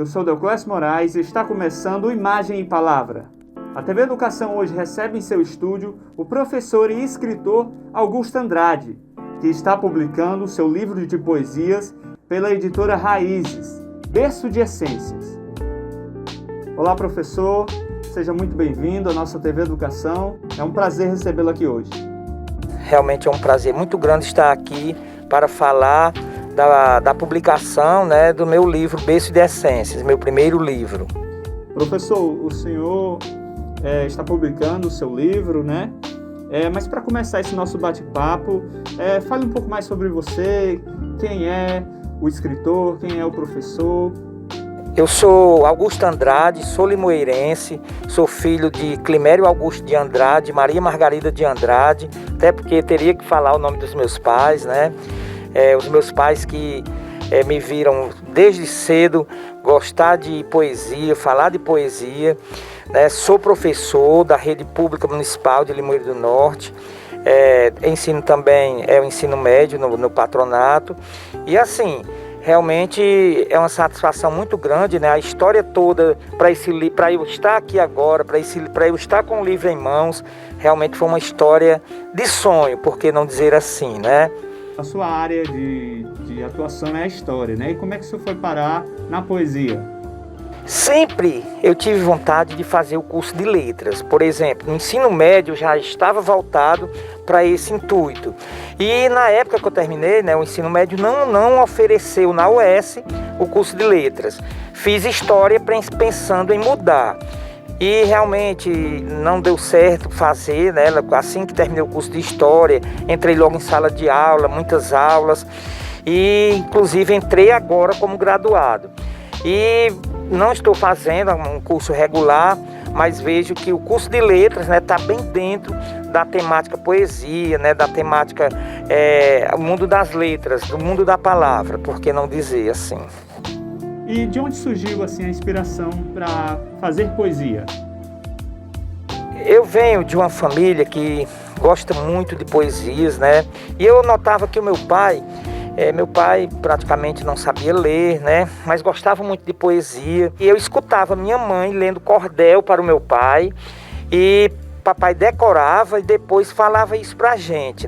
Eu sou Deoclésio Moraes e está começando o Imagem e Palavra. A TV Educação hoje recebe em seu estúdio o professor e escritor Augusto Andrade, que está publicando seu livro de poesias pela editora Raízes, Berço de Essências. Olá, professor, seja muito bem-vindo à nossa TV Educação. É um prazer recebê-lo aqui hoje. Realmente é um prazer muito grande estar aqui para falar da publicação, do meu livro Berço de Essências, meu primeiro livro. Professor, o senhor está publicando o seu livro, mas para começar esse nosso bate-papo, fale um pouco mais sobre você, quem é o escritor, quem é o professor. Eu sou Augusto Andrade, sou limoeirense, sou filho de Climério Augusto de Andrade, Maria Margarida de Andrade, até porque teria que falar o nome dos meus pais, os meus pais que me viram desde cedo gostar de poesia, falar de poesia. Sou professor da Rede Pública Municipal de Limoeiro do Norte, ensino também o ensino médio no patronato, e assim, realmente é uma satisfação muito grande, A história toda para eu estar aqui agora, para eu estar com o livro em mãos, realmente foi uma história de sonho, por que não dizer assim, A sua área de atuação é a história, E como é que o senhor foi parar na poesia? Sempre eu tive vontade de fazer o curso de letras. Por exemplo, no ensino médio eu já estava voltado para esse intuito. E na época que eu terminei, o ensino médio não ofereceu na UES o curso de letras. Fiz história pensando em mudar. E realmente não deu certo fazer, Assim que terminei o curso de história, entrei logo em sala de aula, muitas aulas. E inclusive entrei agora como graduado. E não estou fazendo um curso regular, mas vejo que o curso de letras está bem dentro da temática poesia, da temática o mundo das letras, do mundo da palavra, por que não dizer assim. E de onde surgiu a inspiração para fazer poesia? Eu venho de uma família que gosta muito de poesias, E eu notava que o meu pai praticamente não sabia ler, Mas gostava muito de poesia. E eu escutava minha mãe lendo cordel para o meu pai. E papai decorava e depois falava isso pra gente,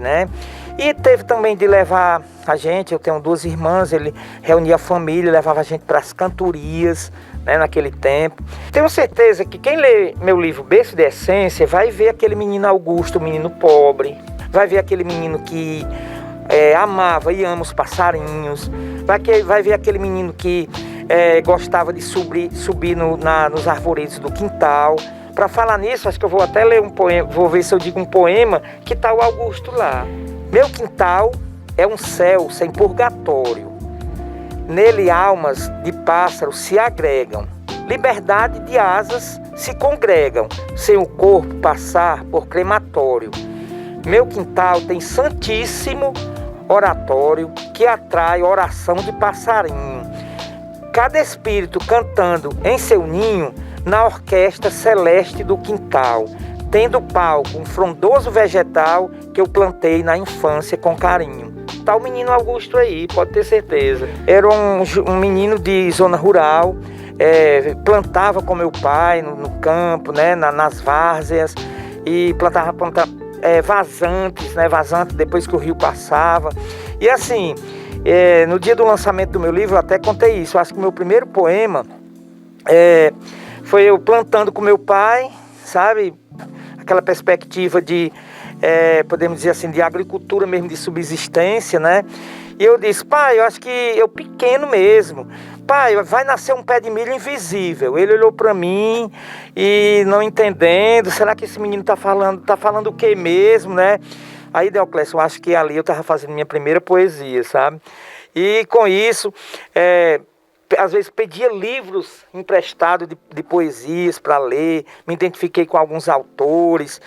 E teve também de levar a gente, eu tenho 2 irmãs, ele reunia a família, levava a gente para as cantorias, naquele tempo. Tenho certeza que quem lê meu livro Berço de Essência vai ver aquele menino Augusto, o menino pobre, vai ver aquele menino que amava e ama os passarinhos, vai ver aquele menino que gostava de subir nos arvoredos do quintal. Para falar nisso, acho que eu vou até ler um poema, vou ver se eu digo um poema que está o Augusto lá. Meu quintal é um céu sem purgatório, nele almas de pássaros se agregam, liberdade de asas se congregam, sem o corpo passar por crematório. Meu quintal tem santíssimo oratório que atrai oração de passarinho. Cada espírito cantando em seu ninho na orquestra celeste do quintal, tendo palco um frondoso vegetal que eu plantei na infância com carinho. Tá o menino Augusto aí, pode ter certeza. Era um menino de zona rural, plantava com meu pai no campo, nas várzeas, e plantava vazantes, vazante depois que o rio passava. E assim, no dia do lançamento do meu livro eu até contei isso. Eu acho que o meu primeiro poema foi eu plantando com meu pai, sabe? Aquela perspectiva de, podemos dizer assim, de agricultura mesmo, de subsistência, E eu disse, pai, eu acho que eu pequeno mesmo. Pai, vai nascer um pé de milho invisível. Ele olhou para mim e não entendendo, será que esse menino tá falando o que mesmo, Aí, Deoclésio, eu acho que ali eu estava fazendo minha primeira poesia, sabe? E com isso, às vezes pedia livros emprestados de poesias para ler, me identifiquei com alguns autores,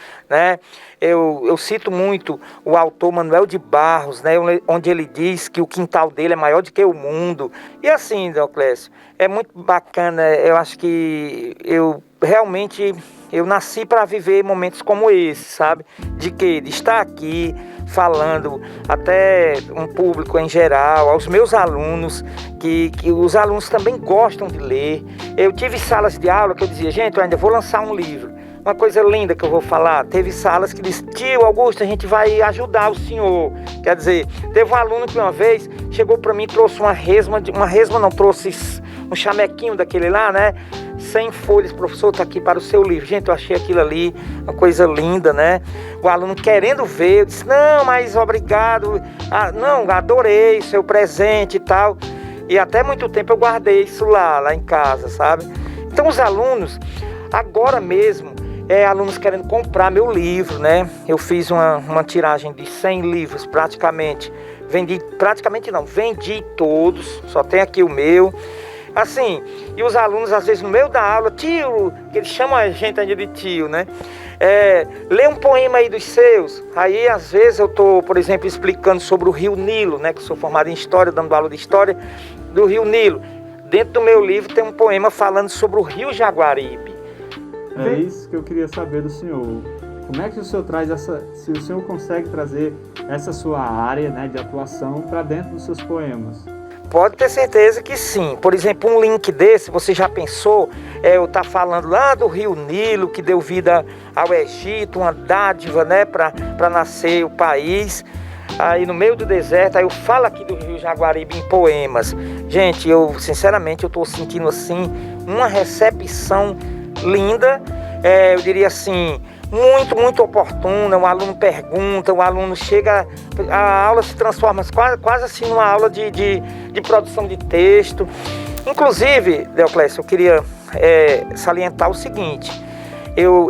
Eu cito muito o autor Manuel de Barros, onde ele diz que o quintal dele é maior do que o mundo. E assim, Deoclésio, é muito bacana, eu acho que eu nasci para viver momentos como esse, sabe? De estar aqui falando até um público em geral, aos meus alunos, que os alunos também gostam de ler. Eu tive salas de aula que eu dizia, gente, eu ainda vou lançar um livro. Uma coisa linda que eu vou falar, teve salas que disse, tio Augusto, a gente vai ajudar o senhor. Quer dizer, teve um aluno que uma vez chegou para mim e trouxe trouxe um chamequinho daquele lá, né? 100 folhas, professor, tá aqui para o seu livro. Gente, eu achei aquilo ali uma coisa linda, né? O aluno querendo ver, eu disse, não, mas obrigado. Não, adorei o seu presente e tal. E até muito tempo eu guardei isso lá em casa, sabe? Então os alunos, agora mesmo, alunos querendo comprar meu livro, né? Eu fiz uma tiragem de 100 livros praticamente. Vendi todos, só tem aqui o meu. Assim, e os alunos às vezes no meio da aula, tio, que eles chamam a gente ainda de tio, né? Lê um poema aí dos seus. Aí às vezes eu estou, por exemplo, explicando sobre o Rio Nilo, né? Que sou formado em História, dando aula de História do Rio Nilo. Dentro do meu livro tem um poema falando sobre o Rio Jaguaribe. É isso que eu queria saber do senhor. Como é que o senhor se o senhor consegue trazer essa sua área, né, de atuação para dentro dos seus poemas? Pode ter certeza que sim. Por exemplo, um link desse, você já pensou, eu estar falando lá do Rio Nilo, que deu vida ao Egito, uma dádiva, né, para nascer o país, aí no meio do deserto, aí eu falo aqui do Rio Jaguaribe em poemas. Gente, sinceramente, eu estou sentindo assim, uma recepção linda, eu diria assim, muito, muito oportuna. O aluno pergunta, o aluno chega, a aula se transforma quase assim numa aula de produção de texto. Inclusive, Deoclésio, eu queria salientar o seguinte,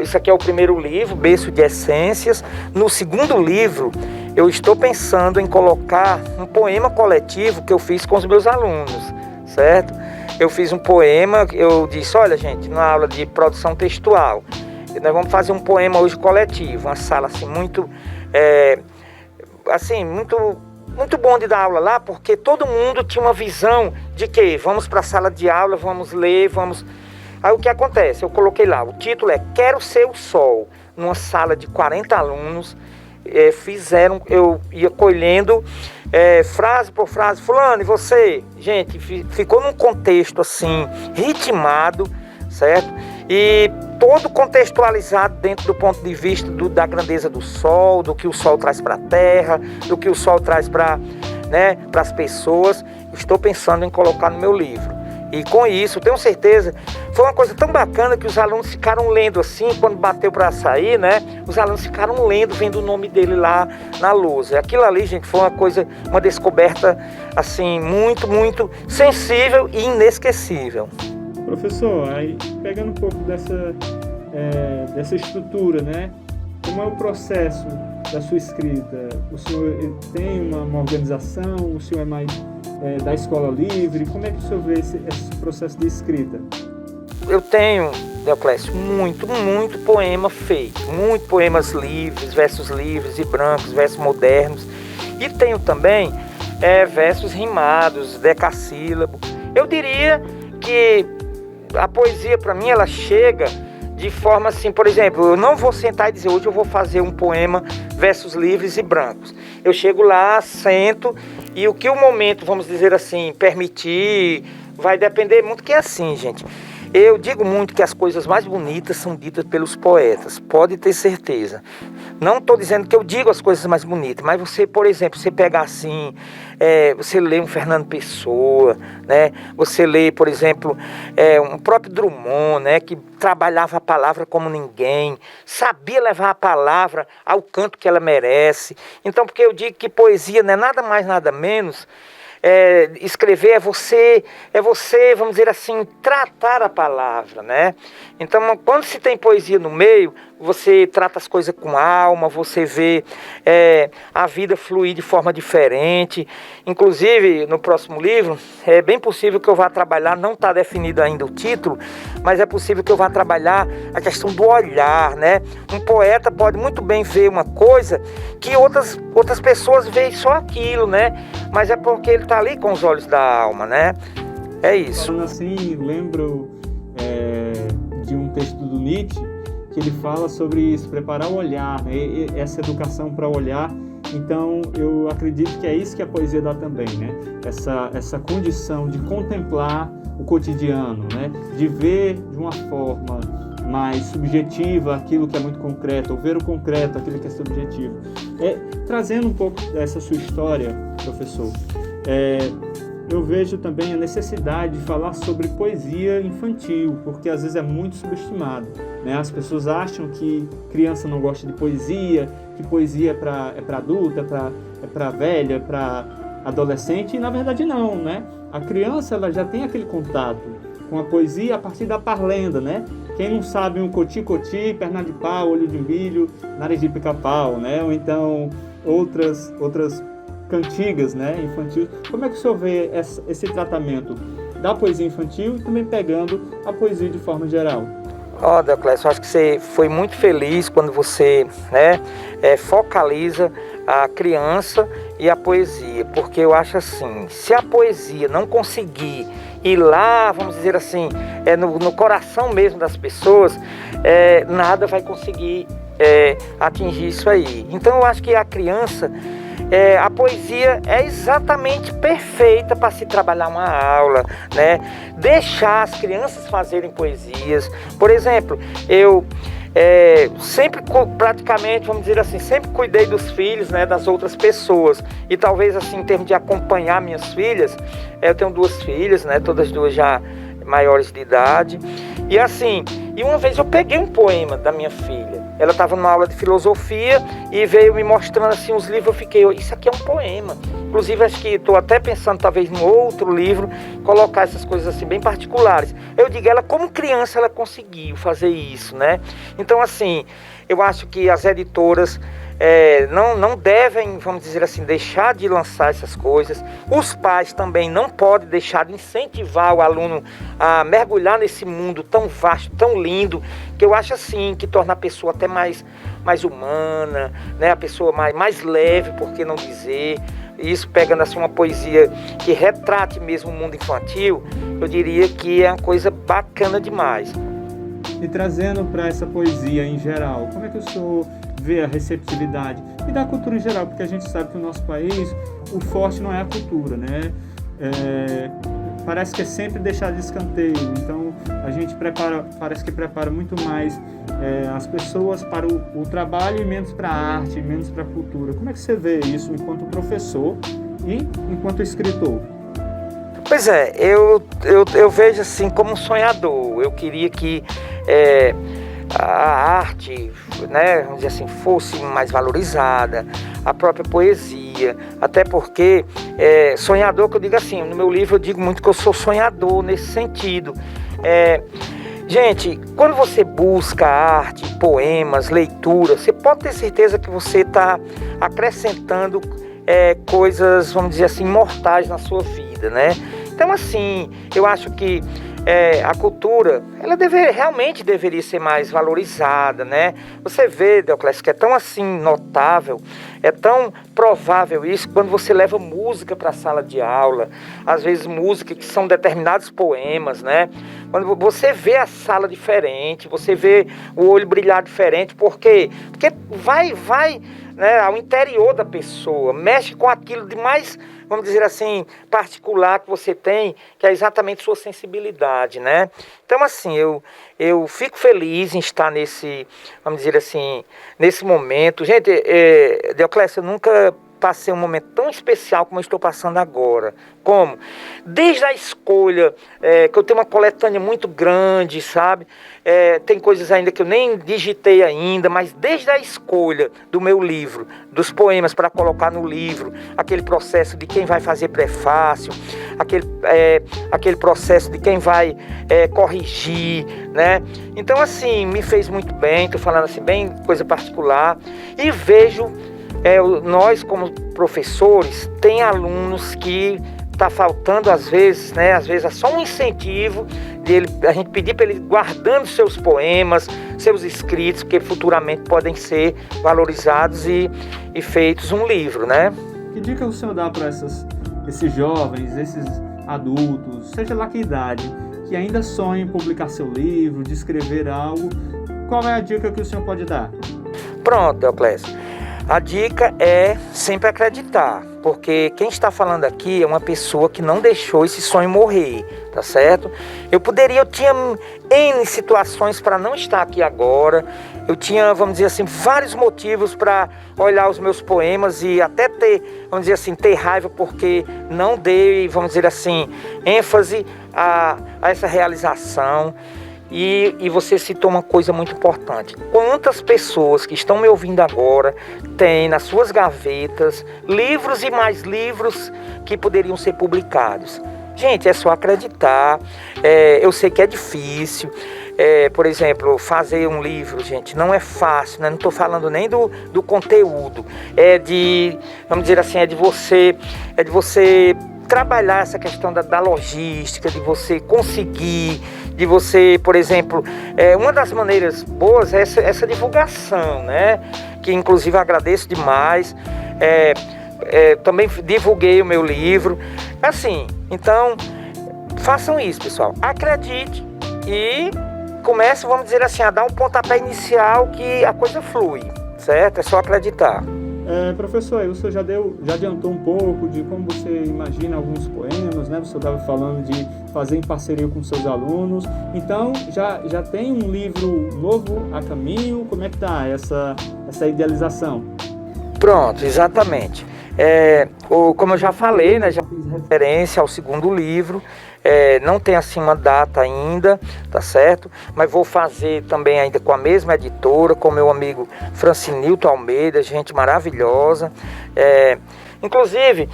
isso aqui é o primeiro livro, Berço de Essências. No segundo livro, eu estou pensando em colocar um poema coletivo que eu fiz com os meus alunos, certo? Eu fiz um poema, eu disse, olha gente, na aula de produção textual, nós vamos fazer um poema hoje coletivo, uma sala assim muito muito bom de dar aula lá, porque todo mundo tinha uma visão de que vamos para a sala de aula, vamos ler, vamos... Aí o que acontece? Eu coloquei lá, o título é Quero Ser o Sol, numa sala de 40 alunos, eu ia colhendo frase por frase, fulano, e você? Gente, ficou num contexto assim, ritmado, certo? E todo contextualizado dentro do ponto de vista da grandeza do sol, do que o sol traz para a terra, do que o sol traz para as pessoas. Estou pensando em colocar no meu livro. E com isso, tenho certeza, foi uma coisa tão bacana que os alunos ficaram lendo assim, quando bateu para sair, né? Os alunos ficaram lendo, vendo o nome dele lá na lousa. Aquilo ali, gente, foi uma descoberta assim, muito, muito sensível e inesquecível. Professor, aí pegando um pouco dessa estrutura, né? Como é o processo da sua escrita? O senhor tem uma organização? O senhor é mais da escola livre? Como é que o senhor vê esse processo de escrita? Eu tenho, Deoclésio, muito poema feito, muito poemas livres, versos livres e brancos, versos modernos. E tenho também versos rimados, decassílabo. Eu diria que a poesia, para mim, ela chega de forma assim, por exemplo, eu não vou sentar e dizer, hoje eu vou fazer um poema, versos livres e brancos. Eu chego lá, sento, e o que o momento, vamos dizer assim, permitir, vai depender muito, que é assim, gente. Eu digo muito que as coisas mais bonitas são ditas pelos poetas, pode ter certeza. Não estou dizendo que eu digo as coisas mais bonitas, mas você, por exemplo, você pega assim, você lê um Fernando Pessoa, né? Você lê, por exemplo, um próprio Drummond, né? Que trabalhava a palavra como ninguém, sabia levar a palavra ao canto que ela merece. Então, porque eu digo que poesia não é nada mais, nada menos... escrever é você, vamos dizer assim, tratar a palavra, né? Então, quando se tem poesia no meio, você trata as coisas com alma, você vê a vida fluir de forma diferente. Inclusive, no próximo livro, é bem possível que eu vá trabalhar, não está definido ainda o título, mas é possível que eu vá trabalhar a questão do olhar, né? Um poeta pode muito bem ver uma coisa que outras pessoas veem só aquilo, né? Mas é porque ele está ali com os olhos da alma, né? É isso. Falando assim, lembro de um texto do Nietzsche, que ele fala sobre isso, preparar o olhar, né? Essa educação para olhar Então, eu acredito que é isso que a poesia dá também, né? Essa condição de contemplar o cotidiano, né? De ver de uma forma mais subjetiva aquilo que é muito concreto, ou ver o concreto, aquilo que é subjetivo. Trazendo um pouco dessa sua história, professor, eu vejo também a necessidade de falar sobre poesia infantil, porque às vezes é muito subestimado, né? As pessoas acham que criança não gosta de poesia, que poesia é para adulta, é para velha, é para adolescente, e na verdade não, né? A criança ela já tem aquele contato com a poesia a partir da parlenda, né? Quem não sabe um coti-coti, perna de pau, olho de milho, nariz de pica-pau, né? Ou então outras cantigas, né, infantil. Como é que o senhor vê esse tratamento da poesia infantil e também pegando a poesia de forma geral? Deoclésio, eu acho que você foi muito feliz quando você, né, focaliza a criança e a poesia, porque eu acho assim, se a poesia não conseguir ir lá, vamos dizer assim, no coração mesmo das pessoas, nada vai conseguir atingir isso aí. Então eu acho que a criança, a poesia é exatamente perfeita para se trabalhar uma aula, né? Deixar as crianças fazerem poesias. Por exemplo, eu sempre praticamente, vamos dizer assim, sempre cuidei dos filhos, né, das outras pessoas. E talvez assim, em termos de acompanhar minhas filhas, eu tenho 2 filhas, né, todas 2 já maiores de idade. E assim, uma vez eu peguei um poema da minha filha. Ela estava numa aula de filosofia e veio me mostrando assim os livros. Eu fiquei, isso aqui é um poema. Inclusive, acho que estou até pensando, talvez, em outro livro, colocar essas coisas assim bem particulares. Eu digo, ela como criança, ela conseguiu fazer isso, né? Então, assim, eu acho que as editoras não devem, vamos dizer assim, deixar de lançar essas coisas. Os pais também não podem deixar de incentivar o aluno a mergulhar nesse mundo tão vasto, tão lindo, que eu acho assim, que torna a pessoa até mais humana, né? A pessoa mais leve, por que não dizer. Isso pegando assim uma poesia que retrate mesmo o mundo infantil, eu diria que é uma coisa bacana demais. E trazendo para essa poesia em geral, como é que o senhor vê a receptividade e da cultura em geral? Porque a gente sabe que no nosso país o forte não é a cultura, né? Parece que é sempre deixado de escanteio. Então a gente parece que prepara muito mais as pessoas para o trabalho e menos para a arte, menos para a cultura. Como é que você vê isso enquanto professor e enquanto escritor? Pois é, eu vejo assim como um sonhador. Eu queria que a arte, né, vamos dizer assim, fosse mais valorizada, a própria poesia, até porque sonhador, que eu digo assim, no meu livro eu digo muito que eu sou sonhador nesse sentido. Gente, quando você busca arte, poemas, leitura, você pode ter certeza que você está acrescentando coisas, vamos dizer assim, imortais na sua vida, né? Então, assim, eu acho que a cultura, ela realmente deveria ser mais valorizada, né? Você vê, Deoclésio, que é tão assim notável, é tão provável isso, quando você leva música para a sala de aula, às vezes música que são determinados poemas, né? Quando você vê a sala diferente, você vê o olho brilhar diferente, por quê? Porque vai, né, ao interior da pessoa, mexe com aquilo de mais, vamos dizer assim, particular que você tem, que é exatamente sua sensibilidade, né? Então, assim, eu fico feliz em estar nesse, vamos dizer assim, nesse momento. Gente, Deoclésio, eu nunca passei um momento tão especial como eu estou passando agora. Como? Desde a escolha, que eu tenho uma coletânea muito grande, sabe? Tem coisas ainda que eu nem digitei ainda, mas desde a escolha do meu livro, dos poemas para colocar no livro, aquele processo de quem vai fazer prefácio, aquele processo de quem vai corrigir, né? Então, assim, me fez muito bem, estou falando assim, bem coisa particular, e vejo nós como professores, tem alunos que está faltando às vezes, né? Às vezes é só um incentivo a gente pedir para ele guardando seus poemas, seus escritos, que futuramente podem ser valorizados e feitos um livro, né? Que dica o senhor dá para esses jovens, esses adultos, seja lá que idade, que ainda sonham em publicar seu livro, de escrever algo? Qual é a dica que o senhor pode dar? Pronto, Deoclésio. A dica é sempre acreditar, porque quem está falando aqui é uma pessoa que não deixou esse sonho morrer, tá certo? Eu tinha N situações para não estar aqui agora, eu tinha, vamos dizer assim, vários motivos para olhar os meus poemas e até ter, vamos dizer assim, ter raiva porque não dei, vamos dizer assim, ênfase a essa realização. E você citou uma coisa muito importante. Quantas pessoas que estão me ouvindo agora têm nas suas gavetas livros e mais livros que poderiam ser publicados? Gente, é só acreditar. Eu sei que é difícil. Por exemplo, fazer um livro, gente, não é fácil, né? Não estou falando nem do conteúdo. Vamos dizer assim, é de você trabalhar essa questão da logística, de você conseguir, de você, por exemplo, uma das maneiras boas é essa divulgação, né? Que inclusive agradeço demais. Também divulguei o meu livro. Assim, então, façam isso, pessoal. Acredite e comece, vamos dizer assim, a dar um pontapé inicial que a coisa flui, certo? É só acreditar. Professor, o senhor já adiantou um pouco de como você imagina alguns poemas, né? Você estava falando de fazer em parceria com seus alunos. Então, já tem um livro novo a caminho? Como é que está essa idealização? Pronto, exatamente. Como eu já falei, né, já fiz referência ao segundo livro. Não tem assim uma data ainda, tá certo? Mas vou fazer também ainda com a mesma editora, com meu amigo Francinilton Almeida, gente maravilhosa. Inclusive,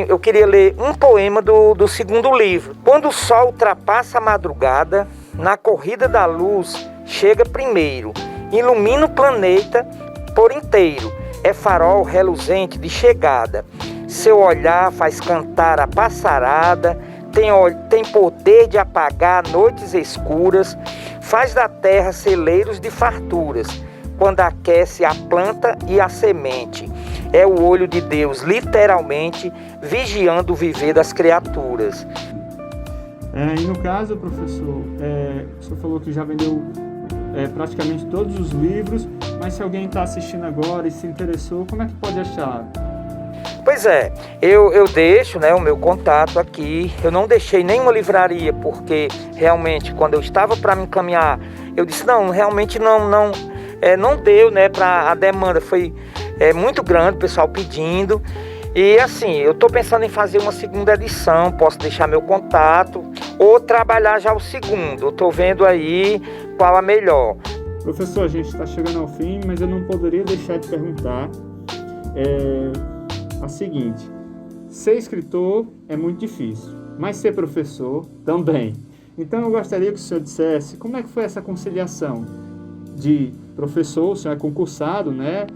eu queria ler um poema do segundo livro. Quando o sol ultrapassa a madrugada, na corrida da luz chega primeiro, ilumina o planeta por inteiro, é farol reluzente de chegada. Seu olhar faz cantar a passarada, tem poder de apagar noites escuras, faz da terra celeiros de farturas, quando aquece a planta e a semente. É o olho de Deus, literalmente, vigiando o viver das criaturas. E no caso, professor, o senhor falou que já vendeu praticamente todos os livros, mas se alguém está assistindo agora e se interessou, como é que pode achar? Pois eu deixo, né, o meu contato aqui. Eu não deixei nenhuma livraria, porque realmente quando eu estava para me encaminhar, eu disse, não, realmente não deu, né, para a demanda foi muito grande, o pessoal pedindo. E assim, eu estou pensando em fazer uma segunda edição, posso deixar meu contato ou trabalhar já o segundo. Eu estou vendo aí qual a melhor. Professor, a gente está chegando ao fim, mas eu não poderia deixar de perguntar a seguinte: ser escritor é muito difícil, mas ser professor também. Então eu gostaria que o senhor dissesse como é que foi essa conciliação de professor. O senhor é concursado, né?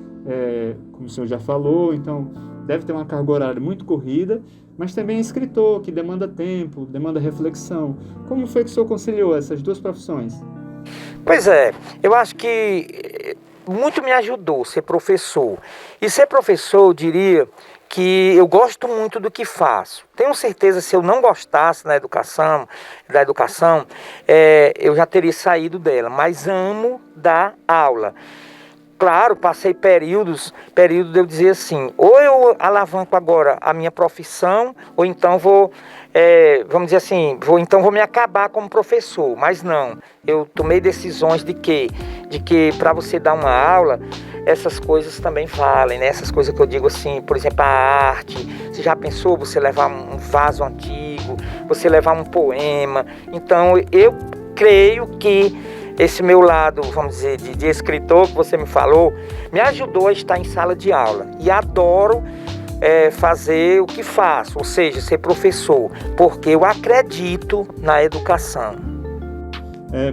Como o senhor já falou, então deve ter uma carga horária muito corrida, mas também é escritor, que demanda tempo, demanda reflexão. Como foi que o senhor conciliou essas duas profissões? Pois eu acho que muito me ajudou ser professor. E ser professor, eu diria que eu gosto muito do que faço. Tenho certeza, se eu não gostasse da educação, eu já teria saído dela, mas amo dar aula. Claro, passei período de eu dizer assim, ou eu alavanco agora a minha profissão, ou então vou me acabar como professor. Mas não, eu tomei decisões de que para você dar uma aula, essas coisas também valem, né? Essas coisas que eu digo assim, por exemplo, a arte. Você já pensou você levar um vaso antigo, você levar um poema? Então, eu creio que esse meu lado, vamos dizer, de escritor que você me falou, me ajudou a estar em sala de aula. E adoro fazer o que faço, ou seja, ser professor, porque eu acredito na educação.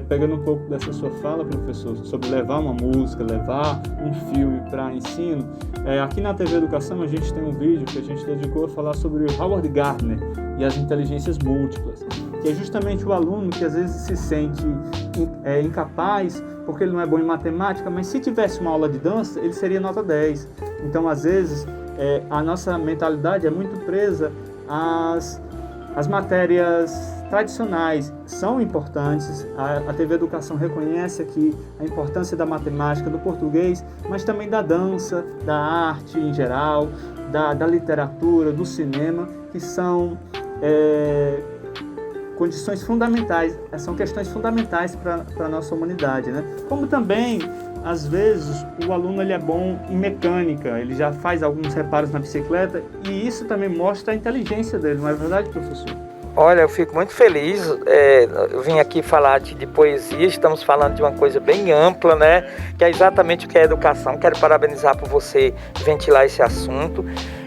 Pegando um pouco dessa sua fala, professor, sobre levar uma música, levar um filme para ensino, aqui na TV Educação a gente tem um vídeo que a gente dedicou a falar sobre o Howard Gardner e as inteligências múltiplas, que é justamente o aluno que às vezes se sente incapaz porque ele não é bom em matemática, mas se tivesse uma aula de dança, ele seria nota 10. Então, às vezes, a nossa mentalidade é muito presa às matérias tradicionais são importantes. A TV Educação reconhece aqui a importância da matemática, do português, mas também da dança, da arte em geral, da literatura, do cinema, que são condições fundamentais, são questões fundamentais para a nossa humanidade, né? Como também, às vezes, o aluno ele é bom em mecânica, ele já faz alguns reparos na bicicleta e isso também mostra a inteligência dele, não é verdade, professor? Olha, eu fico muito feliz, eu vim aqui falar de poesia, estamos falando de uma coisa bem ampla, né? Que é exatamente o que é educação. Quero parabenizar por você ventilar esse assunto,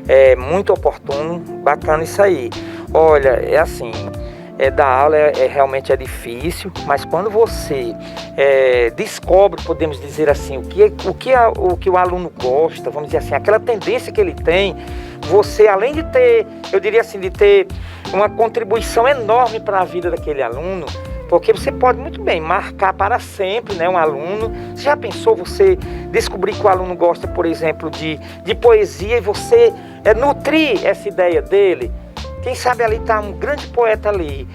é muito oportuno, bacana isso aí. Olha, é assim, dar aula realmente é difícil, mas quando você descobre, podemos dizer assim, o que o aluno gosta, vamos dizer assim, aquela tendência que ele tem, você, além de ter, eu diria assim, de ter uma contribuição enorme para a vida daquele aluno, porque você pode muito bem marcar para sempre, né, um aluno. Você já pensou você descobrir que o aluno gosta, por exemplo, de poesia e você nutrir essa ideia dele? Quem sabe ali está um grande poeta ali,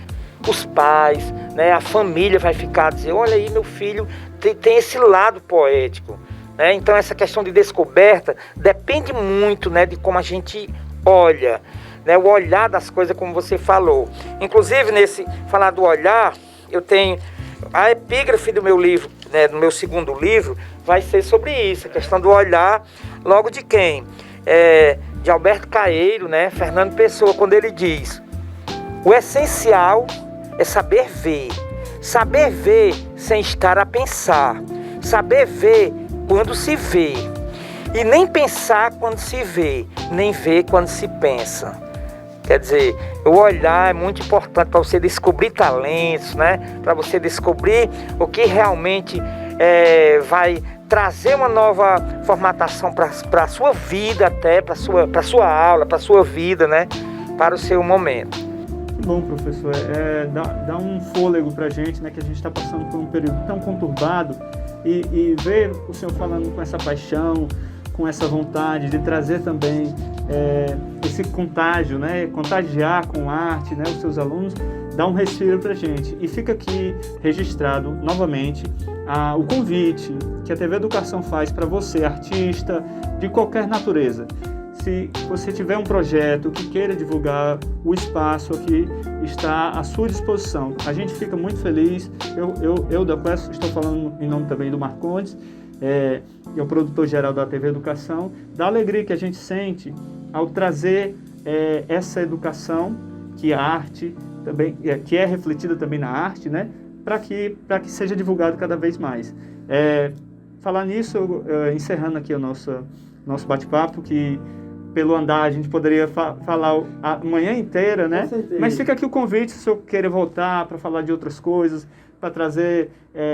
os pais, né, a família vai ficar a dizer, olha aí meu filho tem esse lado poético. Então essa questão de descoberta depende muito, né, de como a gente olha, né, o olhar das coisas, como você falou. Inclusive, falar do olhar, eu tenho a epígrafe do meu livro, né, do meu segundo livro, vai ser sobre isso, a questão do olhar, logo de quem? De Alberto Caeiro, né, Fernando Pessoa, quando ele diz: o essencial é saber ver sem estar a pensar, saber ver quando se vê, e nem pensar quando se vê, nem ver quando se pensa. Quer dizer, o olhar é muito importante para você descobrir talentos, né? Para você descobrir o que realmente vai trazer uma nova formatação para a sua vida, até para a sua aula, para a sua vida, né? Para o seu momento. Que bom, professor. Dá um fôlego para a gente, né? Que a gente está passando por um período tão conturbado e ver o senhor falando com essa paixão, com essa vontade de trazer também esse contágio, né? Contagiar com arte, né? Os seus alunos, dá um respiro para a gente. E fica aqui registrado novamente o convite que a TV Educação faz para você, artista de qualquer natureza. Se você tiver um projeto que queira divulgar, o espaço aqui está à sua disposição. A gente fica muito feliz. Eu da Quest, estou falando em nome também do Marcondes, é o produtor-geral da TV Educação, da alegria que a gente sente ao trazer essa educação, que a arte também, que é refletida também na arte, né? Para que seja divulgado cada vez mais. Falar nisso, encerrando aqui o nosso bate-papo, que pelo andar a gente poderia falar a manhã inteira, né? Mas fica aqui o convite, se eu querer voltar para falar de outras coisas, para trazer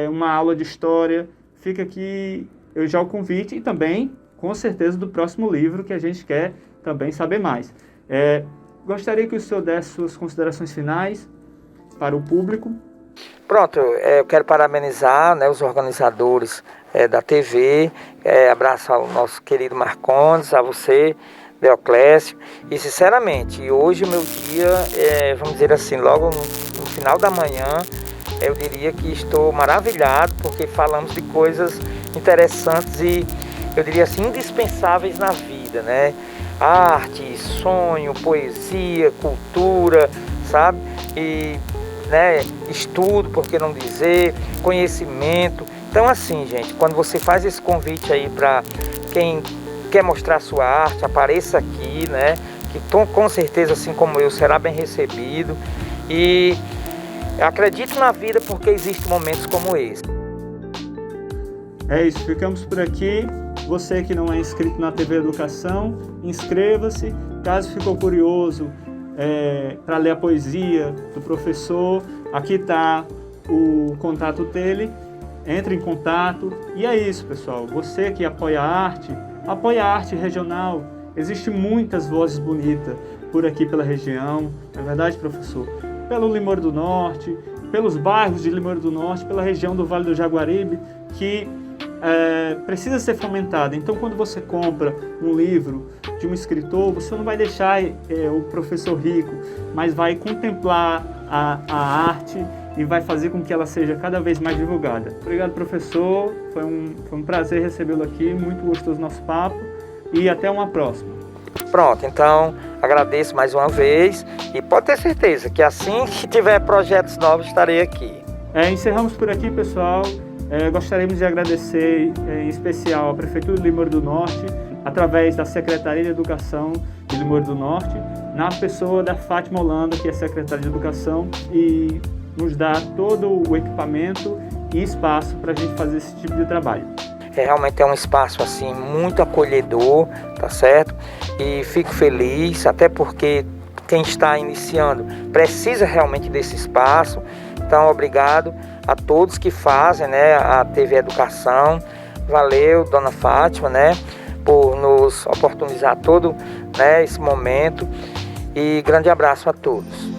uma aula de história, fica aqui já o convite e também, com certeza, do próximo livro que a gente quer também saber mais. Gostaria que o senhor desse suas considerações finais para o público. Pronto, eu quero parabenizar, né, os organizadores da TV, abraço ao nosso querido Marcondes, a você, Deoclésio, e sinceramente, hoje o meu dia, vamos dizer assim, logo no final da manhã, eu diria que estou maravilhado, porque falamos de coisas interessantes e, eu diria assim, indispensáveis na vida, né? Arte, sonho, poesia, cultura, sabe? E, né, estudo, por que não dizer, conhecimento. Então, assim, gente, quando você faz esse convite aí para quem quer mostrar sua arte, apareça aqui, né? Que com certeza, assim como eu, será bem recebido. E acredito na vida, porque existem momentos como esse. É isso, ficamos por aqui. Você que não é inscrito na TV Educação, inscreva-se. Caso ficou curioso para ler a poesia do professor, aqui está o contato dele. Entre em contato. E é isso, pessoal. Você que apoia a arte regional. Existem muitas vozes bonitas por aqui pela região. Não é verdade, professor? Pelo Limoeiro do Norte, pelos bairros de Limoeiro do Norte, pela região do Vale do Jaguaribe, que precisa ser fomentada. Então, quando você compra um livro de um escritor, você não vai deixar o professor rico, mas vai contemplar a arte e vai fazer com que ela seja cada vez mais divulgada. Obrigado, professor. Foi um prazer recebê-lo aqui. Muito gostoso o nosso papo. E até uma próxima. Pronto, então agradeço mais uma vez e pode ter certeza que assim que tiver projetos novos estarei aqui. Encerramos por aqui, pessoal. Gostaríamos de agradecer em especial a Prefeitura de Limoeiro do Norte, através da Secretaria de Educação de Limoeiro do Norte, na pessoa da Fátima Holanda, que é secretária de Educação, e nos dá todo o equipamento e espaço para a gente fazer esse tipo de trabalho. Realmente é um espaço assim muito acolhedor, tá certo? E fico feliz, até porque quem está iniciando precisa realmente desse espaço. Então, obrigado a todos que fazem, né, a TV Educação. Valeu, dona Fátima, né, por nos oportunizar todo, né, esse momento. E grande abraço a todos.